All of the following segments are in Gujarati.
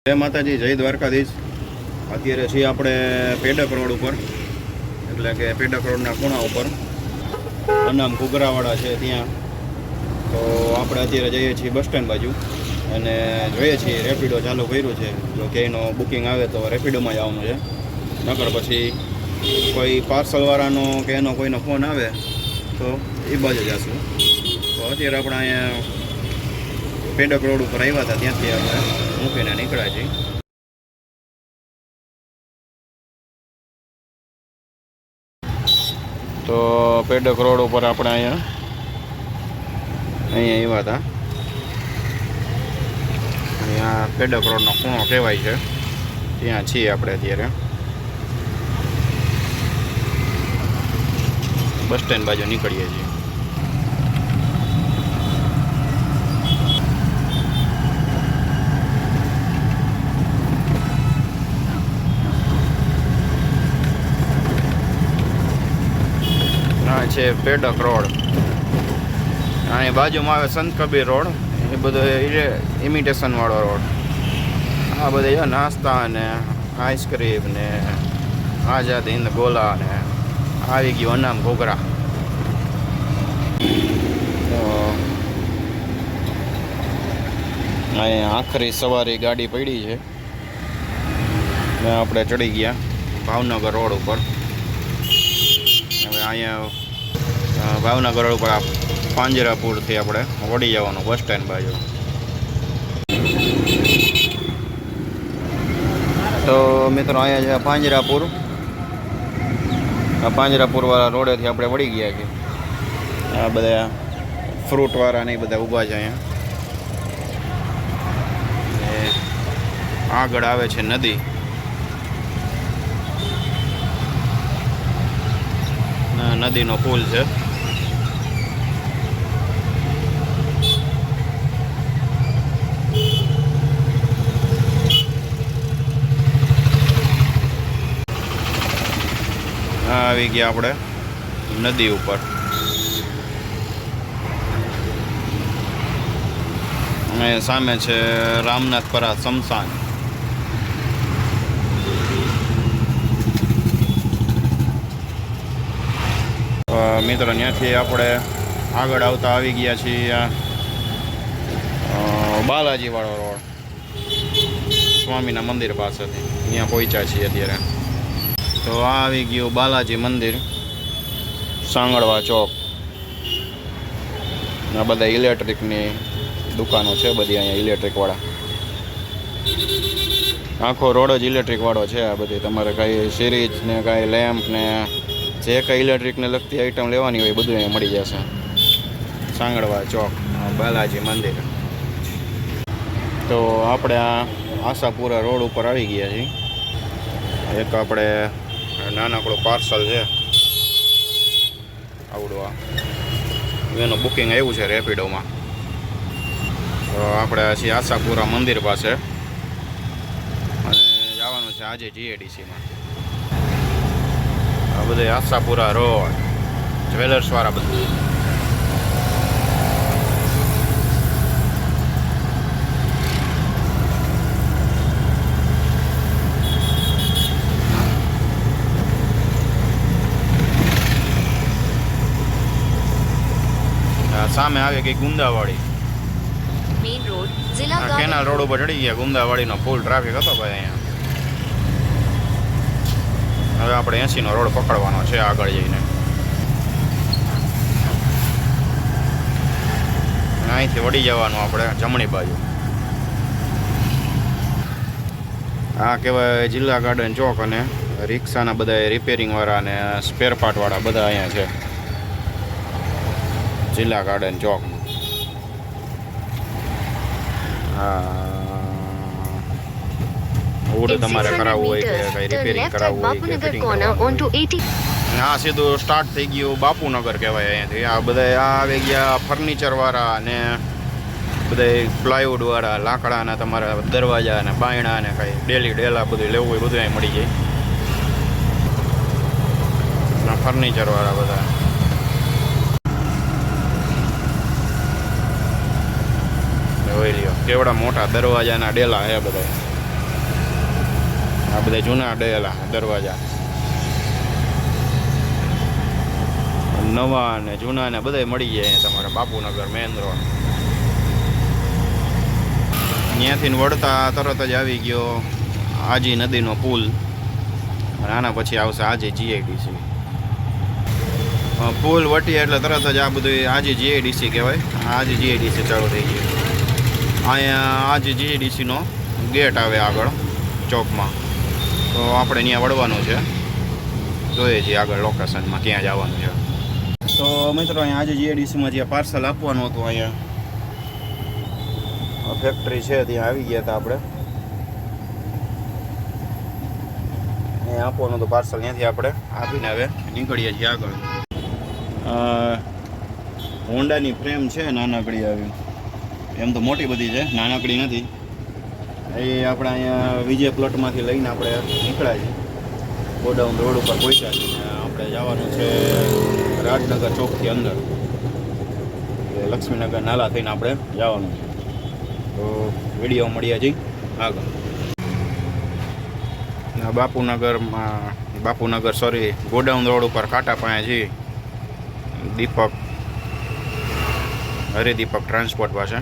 જય માતાજી, જય દ્વારકાધીશ। અત્યારે છીએ આપણે પેડક રોડ ઉપર, એટલે કે પેડક રોડના ખૂણા ઉપર અનામ ઘૂઘરાવાળા છે ત્યાં। તો આપણે અત્યારે જઈએ છીએ બસ સ્ટેન્ડ બાજુ અને જોઈએ છીએ રેપિડો ચાલુ કર્યું છે। જો ક્યાંયનો બુકિંગ આવે તો રેપિડોમાં જ આવવાનું છે, નકર પછી કોઈ પાર્સલવાળાનો કે એનો કોઈનો ફોન આવે તો એ બાજુ જશું। તો અત્યારે આપણે અહીંયા પેડક રોડ ઉપર આવ્યા હતા, ત્યાંથી આપણે મૂકીને નીકળ્યા છીએ। તો પેડક રોડ ઉપર આપણે અહીંયા આવ્યા હતા। અહીંયા પેડક રોડનો ખૂણો કહેવાય છે, ત્યાં છીએ આપણે અત્યારે। બસ સ્ટેન્ડ બાજુ નીકળીએ છીએ। છે પેડક રોડ, અહીં બાજુમાં આવે સંત કબીર રોડ, એ બધો ઇમિટેશન વાળો રોડ। આ બધા નાસ્તા ને આઈસ્ક્રીમ ને આઝાદ હિન્દ ગોલા ને આવી ગયું અનામ ઘૂઘરા। તો અહીં આખરી સવારી ગાડી પડી છે ને આપણે ચડી ગયા ભાવનગર રોડ ઉપર। હવે અહીંયા ભાવનગર રોડ ઉપર આ પાંજરાપુરથી આપણે વળી જવાનું બસ સ્ટેન્ડ બાજુ। તો મિત્રો અહીંયા છે પાંજરાપુર, આ પાંજરાપુરવાળા રોડેથી આપણે વળી ગયા છીએ। આ બધા ફ્રૂટવાળા ને બધા ઊભા છે અહીંયા। આગળ આવે છે નદી, નદીનો પુલ છે। આવી ગયા આપણે નદી ઉપર, અને સામે છે રામનાથપરા સ્મશાન। મિત્રો ત્યાંથી આપણે આગળ આવતા આવી ગયા છીએ બાલાજીવાળો રોડ, સ્વામીના મંદિર પાસેથી અહીંયા પહોંચ્યા છીએ અત્યારે। તો આ આવી ગયું બાલાજી મંદિર, સાંગળવા ચોક। આ બધા ઇલેક્ટ્રિકની દુકાનો છે બધી અહીંયા ઇલેક્ટ્રિકવાળા, આખો રોડ જ ઇલેક્ટ્રિકવાળો છે। આ બધી તમારે કાંઈ સિરીજ ને કાંઈ લેમ્પ ને જે કંઈ ઇલેક્ટ્રિકને લગતી આઈટમ લેવાની હોય બધું અહીંયા મળી જશે। સાંગળવા ચોક, બાલાજી મંદિર। તો આપણે આ આશાપુરા રોડ ઉપર આવી ગયા છીએ। એક આપણે નાનકડું પાર્સલ છે આવડવા, એનું બુકિંગ આવ્યું છે રેપિડોમાં। તો આપણે છીએ આશાપુરા મંદિર પાસે અને જવાનું છે આજે જીએડીસીમાં। આ બધે આશાપુરા રોડ, જ્વેલર્સવાળા બધું। સામે આવી ગઈ ગુંદાવાડી મેઇન રોડ, જિલ્લા કેનાલ રોડ ઉપર ચડી ગયા। ગુંદાવાડીનો ફૂલ ટ્રાફિક હતો ભાઈ અહીંયા। હવે આપણે 80નો રોડ પકડવાનો છે આગળ જઈને, અહીંથી વળી જવાનું આપણે જમણી બાજુ। આ કહેવાય જિલ્લા ગાર્ડન ચોક, અને રિક્ષાના બધા રિપેરિંગવાળા અને સ્પેર પાર્ટવાળા બધા અહીંયા છે જિલ્લા ગાર્ડન ચોક। ઓર્ડર તમારે કરાવવું હોય કે કઈ રિપેરિંગ કરાવવું હોય કે ફિટિંગ આ સીધું સ્ટાર્ટ થઈ ગયું બાપુનગર કહેવાય અહીંયાથી। આ બધા આ આવી ગયા ફર્નિચરવાળા અને બધા પ્લાયવુડવાળા, લાકડાના તમારા દરવાજા અને બાયણા અને કાંઈ ડેલી ડેલા બધું લેવું હોય બધું અહીં મળી જાય। ફર્નિચરવાળા બધા જોઈ લ્યો કેવડા મોટા દરવાજાના ડેલા હે બધા। આ બધા જૂના ડેલા દરવાજા, નવા ને જૂના ને બધા મળી જાય તમારા બાપુનગર મેન રોડ. ત્યાંથી વળતા તરત જ આવી ગયો આજી નદીનો પુલ, અને આના પછી આવશે આજે જીઆઈડીસી. પુલ વટી એટલે તરત જ આ બધું આજે જીઆઈડીસી કહેવાય. આજે જીઆઈડીસી ચાલુ થઈ ગયું. અહીંયા આજે જીઆઈડીસીનો ગેટ આવે આગળ ચોકમાં, તો આપણે ત્યાં વળવાનું છે. જોઈએ છીએ આગળ લોકેશનમાં ક્યાં જવાનું છે. તો મિત્રો અહીંયા આજે જીઆઈડીસીમાં જે પાર્સલ આપવાનું હતું, અહીંયા ફેક્ટરી છે ત્યાં આવી ગયા હતા આપણે. અહીંયા આપવાનું હતું પાર્સલ, ત્યાંથી આપણે આપીને હવે નીકળીએ છીએ આગળ. હોન્ડાની ફ્રેમ છે નાનકડી આવી, એમ તો મોટી બધી છે, નાનકડી નથી. એ આપણે અહીંયા વિજય પ્લોટમાંથી લઈને આપણે નીકળ્યા છીએ. ગોડાઉન રોડ ઉપર પહોંચ્યા છીએ. આપણે જવાનું છે રાજનગર ચોકથી અંદર, લક્ષ્મીનગર નાલા થઈને આપણે જવાનું છે. તો વિડીયો મળ્યા જઈ આગળ. બાપુનગર સોરી ગોડાઉન રોડ ઉપર કાંટા પાસે છીએ. દીપક હરિદીપક ટ્રાન્સપોર્ટ પાસે.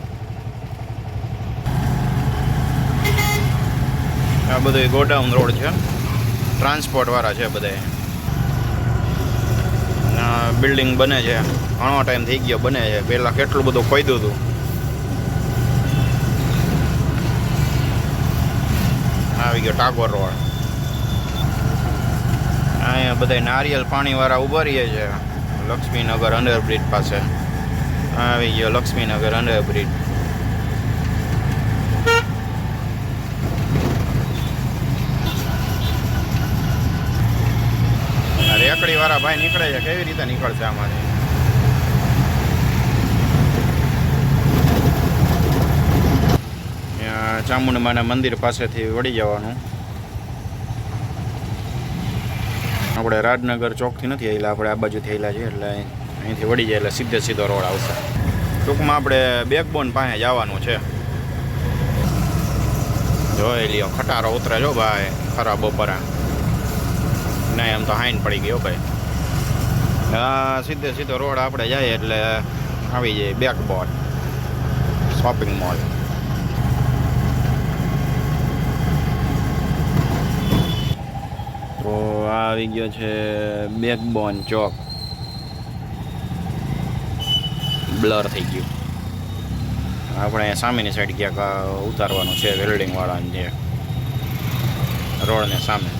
આ બધું ગોડાઉન રોડ છે, ટ્રાન્સપોર્ટ વાળા છે બધા. બિલ્ડિંગ બને છે, ઘણો ટાઈમ થઈ ગયો બને છે. પહેલાં કેટલું બધું ખોદ્યું હતું. આવી ગયો ટાગોર રોડ. અહીંયા બધા નારિયેલ પાણીવાળા ઉભા રહીએ છે લક્ષ્મીનગર અંડરબ્રિજ પાસે. આવી ગયો લક્ષ્મીનગર અંડરબ્રિજ. રેકડી વાળા ભાઈ નીકળે છે, કેવી રીતે નીકળશે આમાંથી? ચામુંડમાના મંદિર પાસેથી વળી જવાનું. આપણે રાજનગર ચોકથી નથી આવેલા, આપણે આ બાજુથી આવેલા છીએ, એટલે અહીંથી વળી જાય એટલે સીધે સીધો રોડ આવશે. ટૂંકમાં આપણે બેકબોન પાસે જવાનું છે. જોઈ લ્યો ખટારો ઉતરે જો ભાઈ, ખરા બપોરા નહીં, એમ તો હાઈન પડી ગયો ભાઈ. હા, સીધે સીધો રોડ આપણે જાય એટલે આવી જાય બેકબોન શોપિંગ મોલ. તો આવી ગયો છે બેકબોન ચોક. બ્લર થઈ ગયું. આપણે સામેની સાઈડ ક્યાંક ઉતારવાનું છે વેલ્ડિંગ વાળાને જે રોડને સામે.